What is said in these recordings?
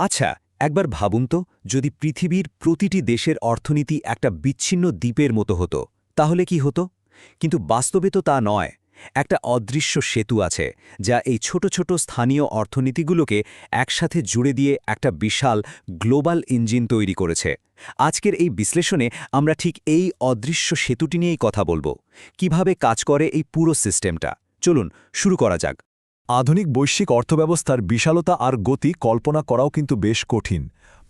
আচ্ছা, একবার ভাবুন তো, যদি পৃথিবীর প্রতিটি দেশের অর্থনীতি একটা বিচ্ছিন্ন দ্বীপের মতো হতো, তাহলে কি হতো? কিন্তু বাস্তবে তো তা নয়। একটা অদৃশ্য সেতু আছে, যা এই ছোট ছোট স্থানীয় অর্থনীতিগুলোকে একসাথে জুড়ে দিয়ে একটা বিশাল গ্লোবাল ইঞ্জিন তৈরি করেছে। আজকের এই বিশ্লেষণে আমরা ঠিক এই অদৃশ্য সেতুটি নিয়েই কথা বলবো। কিভাবে কাজ করে এই পুরো সিস্টেমটা? চলুন শুরু করা যাক। আধুনিক বৈশ্বিক অর্থব্যবস্থার বিশালতা আর গতি কল্পনা করাও কিন্তু বেশ কঠিন।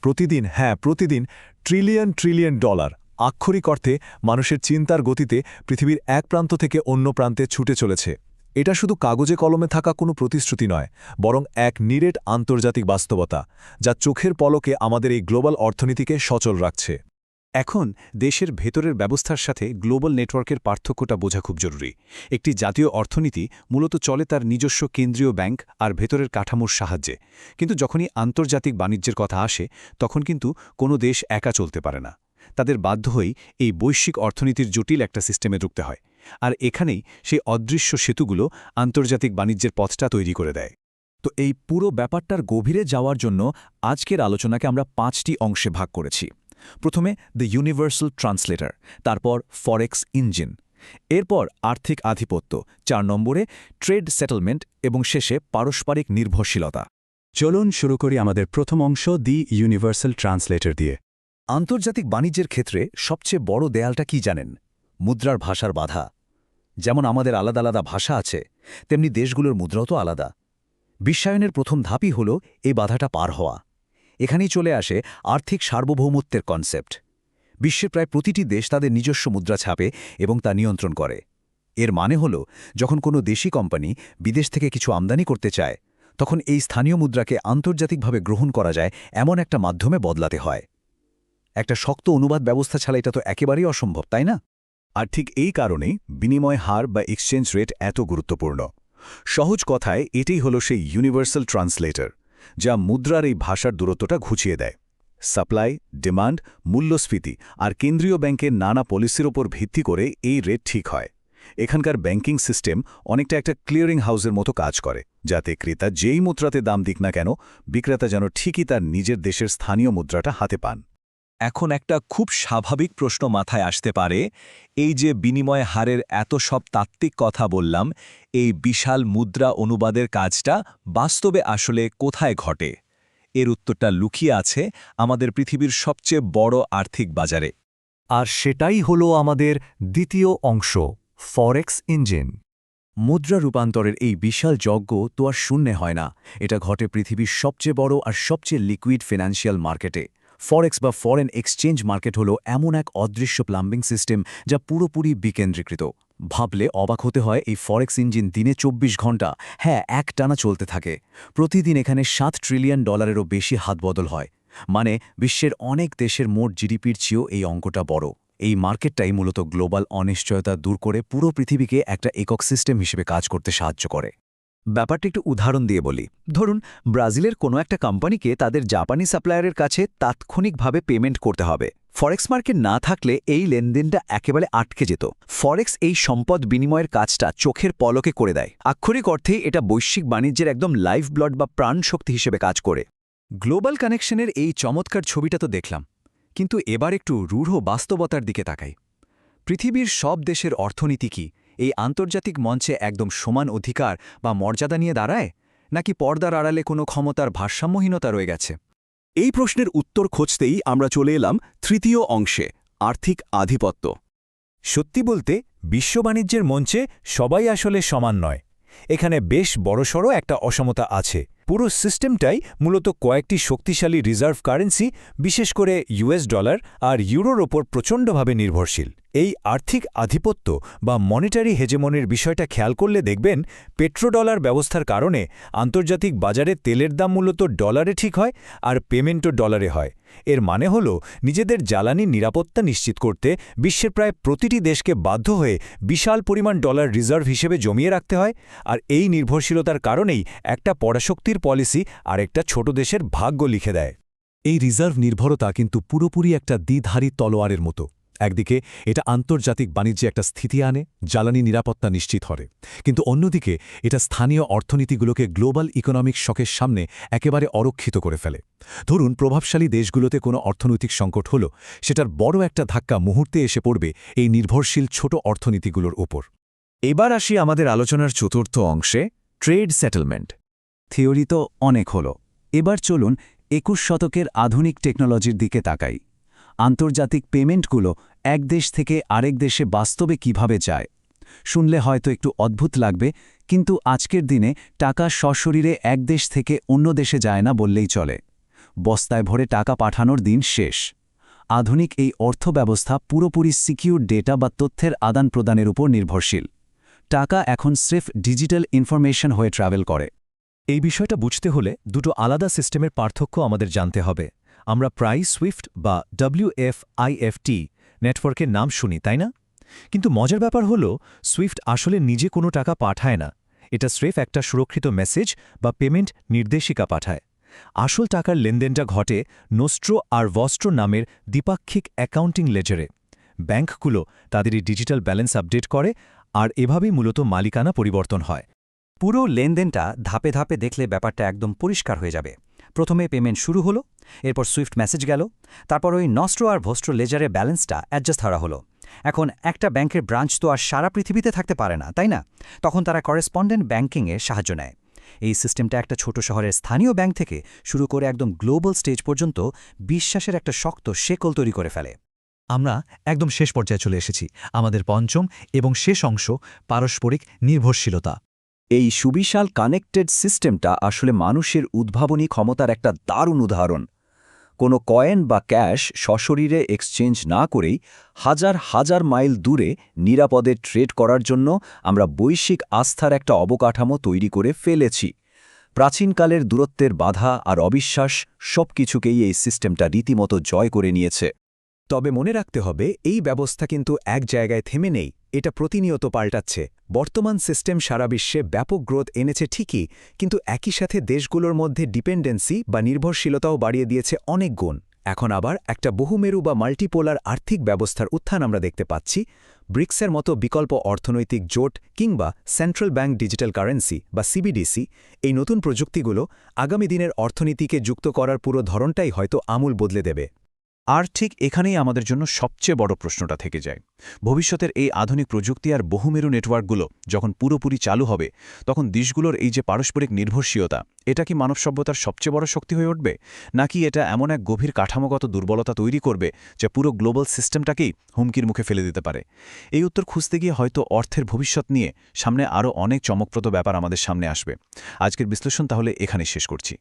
প্রতিদিন ট্রিলিয়ন ট্রিলিয়ন ডলার আক্ষরিক অর্থে মানুষের চিন্তার গতিতে পৃথিবীর এক প্রান্ত থেকে অন্য প্রান্তে ছুটে চলেছে। এটা শুধু কাগজে কলমে থাকা কোনো প্রতিশ্রুতি নয়, বরং এক নিরেট আন্তর্জাতিক বাস্তবতা, যা চোখের পলকে আমাদের এই গ্লোবাল অর্থনীতিকে সচল রাখছে। এখন দেশের ভেতরের ব্যবস্থার সাথে গ্লোবাল নেটওয়ার্কের পার্থক্যটা বোঝা খুব জরুরি। একটি জাতীয় অর্থনীতি মূলত চলে তার নিজস্ব কেন্দ্রীয় ব্যাংক আর ভেতরের কাঠামোর সাহায্যে, কিন্তু যখনই আন্তর্জাতিক বাণিজ্যের কথা আসে তখন কিন্তু কোনো দেশ একা চলতে পারে না। তাদের বাধ্য হয়েই এই বৈশ্বিক অর্থনীতির জটিল একটা সিস্টেমে ঢুকতে হয়, আর এখানেই সেই অদৃশ্য সেতুগুলো আন্তর্জাতিক বাণিজ্যের পথটা তৈরি করে দেয়। তো এই পুরো ব্যাপারটার গভীরে যাওয়ার জন্য আজকের আলোচনাকে আমরা 5টি অংশে ভাগ করেছি। প্রথমে দ্য ইউনিভার্সাল ট্রান্সলেটর, তারপর ফরেক্স ইঞ্জিন, এরপর আর্থিক আধিপত্য, 4 নম্বরে ট্রেড সেটেলমেন্ট এবং শেষে পারস্পরিক নির্ভরশীলতা। চলুন শুরু করি আমাদের প্রথম অংশ দি ইউনিভার্সাল ট্রান্সলেটর দিয়ে। আন্তর্জাতিক বাণিজ্যের ক্ষেত্রে সবচেয়ে বড় দেয়ালটা কি জানেন? মুদ্রার ভাষার বাধা। যেমন আমাদের আলাদা আলাদা ভাষা আছে, তেমনি দেশগুলোর মুদ্রাও তো আলাদা। বিশ্বায়নের প্রথম ধাপই হল এই বাধাটা পার হওয়া। এখানেই চলে আসে আর্থিক সার্বভৌমত্বের কনসেপ্ট। বিশ্বের প্রায় প্রতিটি দেশ তাদের নিজস্ব মুদ্রা ছাপে এবং তা নিয়ন্ত্রণ করে। এর মানে হল, যখন কোনো দেশি কোম্পানি বিদেশ থেকে কিছু আমদানি করতে চায়, তখন এই স্থানীয় মুদ্রাকে আন্তর্জাতিকভাবে গ্রহণ করা যায় এমন একটা মাধ্যমে বদলাতে হয়। একটা শক্ত অনুবাদ ব্যবস্থা ছাড়া এটা তো একেবারেই অসম্ভব, তাই না? আর ঠিক এই কারণেই বিনিময় হার বা এক্সচেঞ্জ রেট এত গুরুত্বপূর্ণ। সহজ কথায় এটাই হলো সেই ইউনিভার্সাল ট্রান্সলেটর, যা মুদ্রার এই ভাষার দূরত্বটা ঘুচিয়ে দেয়। সাপ্লাই, ডিমান্ড, মূল্যস্ফীতি আর কেন্দ্রীয় ব্যাংকের নানা পলিসির ওপর ভিত্তি করে এই রেট ঠিক হয়। এখানকার ব্যাংকিং সিস্টেম অনেকটা একটা ক্লিয়ারিং হাউসের মতো কাজ করে, যাতে ক্রেতা যেই মুদ্রাতে দাম দিক না কেন, বিক্রেতা যেন ঠিকই তার নিজের দেশের স্থানীয় মুদ্রাটা হাতে পান। এখন একটা খুব স্বাভাবিক প্রশ্ন মাথায় আসতে পারে, এই যে বিনিময় হারের এত সব তাত্ত্বিক কথা বললাম, এই বিশাল মুদ্রা অনুবাদের কাজটা বাস্তবে আসলে কোথায় ঘটে? এর উত্তরটা লুকিয়ে আছে আমাদের পৃথিবীর সবচেয়ে বড় আর্থিক বাজারে। আর সেটাই হলো আমাদের দ্বিতীয় অংশ, ফরেক্স ইঞ্জিন। মুদ্রা রূপান্তরের এই বিশাল যজ্ঞ তো আর শূন্যে হয় না। এটা ঘটে পৃথিবীর সবচেয়ে বড় আর সবচেয়ে লিকুইড ফিনান্সিয়াল মার্কেটে। ফরেক্স বা ফরেন এক্সচেঞ্জ মার্কেট হলো এমন এক অদৃশ্য প্লাম্বিং সিস্টেম, যা পুরোপুরি বিকেন্দ্রীকৃত। ভাবলে অবাক হতে হয়, এই ফরেক্স ইঞ্জিন দিনে 24 ঘন্টা, একটানা চলতে থাকে। প্রতিদিন এখানে $7 ট্রিলিয়ন বেশি হাতবদল হয়। মানে বিশ্বের অনেক দেশের মোট জিডিপির চেয়েও এই অঙ্কটা বড়। এই মার্কেটটাই মূলত গ্লোবাল অনিশ্চয়তা দূর করে পুরো পৃথিবীকে একটা একক সিস্টেম হিসেবে কাজ করতে সাহায্য করে। ব্যাপারটা একটু উদাহরণ দিয়ে বলি। ধরুন, ব্রাজিলের কোনো একটা কোম্পানিকে তাদের জাপানি সাপ্লায়ারের কাছে তাৎক্ষণিকভাবে পেমেন্ট করতে হবে। ফরেক্স মার্কেট না থাকলে এই লেনদেনটা একেবারে আটকে যেত। ফরেক্স এই সম্পদ বিনিময়ের কাজটা চোখের পলকে করে দেয়। আক্ষরিক অর্থেই এটা বৈশ্বিক বাণিজ্যের একদম লাইফ ব্লড বা প্রাণ শক্তি হিসেবে কাজ করে। গ্লোবাল কানেকশনের এই চমৎকার ছবিটা তো দেখলাম, কিন্তু এবার একটু রূঢ় বাস্তবতার দিকে তাকাই। পৃথিবীর সব দেশের অর্থনীতি কি এই আন্তর্জাতিক মঞ্চে একদম সমান অধিকার বা মর্যাদা নিয়ে দাঁড়ায়, নাকি পর্দার আড়ালে কোনো ক্ষমতার ভারসাম্যহীনতা রয়ে গেছে? এই প্রশ্নের উত্তর খুঁজতেই আমরা চলে এলাম তৃতীয় অংশে, আর্থিক আধিপত্য। সত্যি বলতে বিশ্ব বাণিজ্যের মঞ্চে সবাই আসলে সমান নয়। এখানে বেশ বড়সড় একটা অসমতা আছে। পুরো সিস্টেমটাই মূলত কয়েকটি শক্তিশালী রিজার্ভ কারেন্সি, বিশেষ করে US ডলার আর ইউরোর ওপর প্রচণ্ডভাবে নির্ভরশীল। এই আর্থিক আধিপত্য বা মনিটারি হেজেমনির বিষয়টা খেয়াল করলে দেখবেন, পেট্রোডলার ব্যবস্থার কারণে আন্তর্জাতিক বাজারে তেলের দাম মূলত ডলারে ঠিক হয় আর পেমেন্টও ডলারে হয়। এর মানে হল, নিজেদের জ্বালানি নিরাপত্তা নিশ্চিত করতে বিশ্বের প্রায় প্রতিটি দেশকে বাধ্য হয়ে বিশাল পরিমাণ ডলার রিজার্ভ হিসেবে জমিয়ে রাখতে হয়। আর এই নির্ভরশীলতার কারণেই একটা পরাশক্তির পলিসি আরেকটা ছোট দেশের ভাগ্য লিখে দেয়। এই রিজার্ভ নির্ভরতা কিন্তু পুরোপুরি একটা দ্বিধারী তলোয়ারের মতো। একদিকে এটা আন্তর্জাতিক বাণিজ্যে একটা স্থিতি আনে, জ্বালানি নিরাপত্তা নিশ্চিত করে, কিন্তু অন্যদিকে এটা স্থানীয় অর্থনীতিগুলোকে গ্লোবাল ইকোনমিক শকের সামনে একেবারে অরক্ষিত করে ফেলে। ধরুন প্রভাবশালী দেশগুলোতে কোনো অর্থনৈতিক সংকট হলো, সেটার বড় একটা ধাক্কা মুহূর্তে এসে পড়বে এই নির্ভরশীল ছোট অর্থনীতিগুলোর ওপর। এবার আসি আমাদের আলোচনার চতুর্থ অংশে, ট্রেড সেটেলমেন্ট। থিওরি তো অনেক হলো, এবার চলুন ২১ শতকের আধুনিক টেকনোলজির দিকে তাকাই। আন্তর্জাতিক পেমেন্টগুলো এক দেশ থেকে আরেক দেশে বাস্তবে কিভাবে যায়। শুনলে হয়তো একটু অদ্ভুত লাগবে, কিন্তু আজকের দিনে টাকা সশরীরে এক দেশ থেকে অন্য দেশে যায় না বললেই চলে। বস্তায় ভরে টাকা পাঠানোর দিন শেষ। আধুনিক এই অর্থব্যবস্থা পুরোপুরি সিকিউর ডেটা বা তথ্যের আদান প্রদানের উপর নির্ভরশীল। টাকা এখন স্রেফ ডিজিটাল ইনফরমেশন হয়ে ট্রাভেল করে। এই বিষয়টা বুঝতে হলে দুটো আলাদা সিস্টেমের পার্থক্য আমাদের জানতে হবে। আমরা প্রায় সুইফট বা WFIFT নেটওয়ার্কের নাম শুনি, তাই না? কিন্তু মজার ব্যাপার হলো, সুইফট আসলে নিজে কোনো টাকা পাঠায় না। এটা স্রেফ একটা সুরক্ষিত মেসেজ বা পেমেন্ট নির্দেশিকা পাঠায়। আসল টাকার লেনদেনটা ঘটে নোস্ট্রো আর ভস্ট্রো নামের দ্বিপাক্ষিক অ্যাকাউন্টিং লেজারে। ব্যাংকগুলো তাদের এই ডিজিটাল ব্যালেন্স আপডেট করে, আর এভাবেই মূলত মালিকানা পরিবর্তন হয়। পুরো লেনদেনটা ধাপে ধাপে দেখলে ব্যাপারটা একদম পরিষ্কার হয়ে যাবে। প্রথমে পেমেন্ট শুরু হলো, এরপর সুইফট মেসেজ গেল, তারপর ওই নস্ট্রো আর ভস্ট্রো লেজারে ব্যালেন্সটা অ্যাডজাস্ট করা হলো। এখন একটা ব্যাংকের ব্রাঞ্চ তো আর সারা পৃথিবীতে থাকতে পারে না, তাই না? তখন তারা করেসপন্ডেন্ট ব্যাংকিংয়ে সাহায্য নেয়। এই সিস্টেমটা একটা ছোট শহরের স্থানীয় ব্যাংক থেকে শুরু করে একদম গ্লোবাল স্টেজ পর্যন্ত বিশ্বাসের একটা শক্ত শেকল তৈরি করে ফেলে। আমরা একদম শেষ পর্যায়ে চলে এসেছি, আমাদের পঞ্চম এবং শেষ অংশ, পারস্পরিক নির্ভরশীলতা। এই সুবিশাল কানেক্টেড সিস্টেমটা আসলে মানুষের উদ্ভাবনী ক্ষমতার একটা দারুণ উদাহরণ। কোনো কয়েন বা ক্যাশ সশরীরে এক্সচেঞ্জ না করেই হাজার হাজার মাইল দূরে নিরাপদে ট্রেড করার জন্য আমরা বৈশ্বিক আস্থার একটা অবকাঠামো তৈরি করে ফেলেছি। প্রাচীনকালের দূরত্বের বাধা আর অবিশ্বাস সবকিছুকেই এই সিস্টেমটা রীতিমতো জয় করে নিয়েছে। তবে মনে রাখতে হবে, এই ব্যবস্থা কিন্তু এক জায়গায় থেমে নেই, এটা প্রতিনিয়ত পাল্টাচ্ছে। বর্তমান সিস্টেম সারা বিশ্বে ব্যাপক গ্রোথ এনেছে ঠিকই, কিন্তু একই সাথে দেশগুলোর মধ্যে ডিপেন্ডেন্সি বা নির্ভরশীলতাও বাড়িয়ে দিয়েছে অনেক গুণ। এখন আবার একটা বহুমেরু বা মাল্টিপোলার আর্থিক ব্যবস্থার উত্থান আমরা দেখতে পাচ্ছি। ব্রিক্সের মতো বিকল্প অর্থনৈতিক জোট কিংবা সেন্ট্রাল ব্যাংক ডিজিটাল কারেন্সি বা CBDC, এই নতুন প্রযুক্তিগুলো আগামী দিনের অর্থনীতিকে যুক্ত করার পুরো ধরনটাই হয়তো আমূল বদলে দেবে। আর ঠিক এখানেই আমাদের জন্য সবচেয়ে বড় প্রশ্নটা থেকে যায়। ভবিষ্যতের এই আধুনিক প্রযুক্তি আর বহুমেরু নেটওয়ার্কগুলো যখন পুরোপুরি চালু হবে, তখন দেশগুলোর এই যে পারস্পরিক নির্ভরশীলতা, এটা কি মানব সভ্যতার সবচেয়ে বড় শক্তি হয়ে উঠবে, নাকি এটা এমন এক গভীর কাঠামোগত দুর্বলতা তৈরি করবে যা পুরো গ্লোবাল সিস্টেমটাকেই হুমকির মুখে ফেলে দিতে পারে? এই উত্তর খুঁজতে গিয়ে হয়তো অর্থের ভবিষ্যৎ নিয়ে সামনে আরও অনেক চমকপ্রদ ব্যাপার আমাদের সামনে আসবে। আজকের বিশ্লেষণ তাহলে এখানেই শেষ করছি।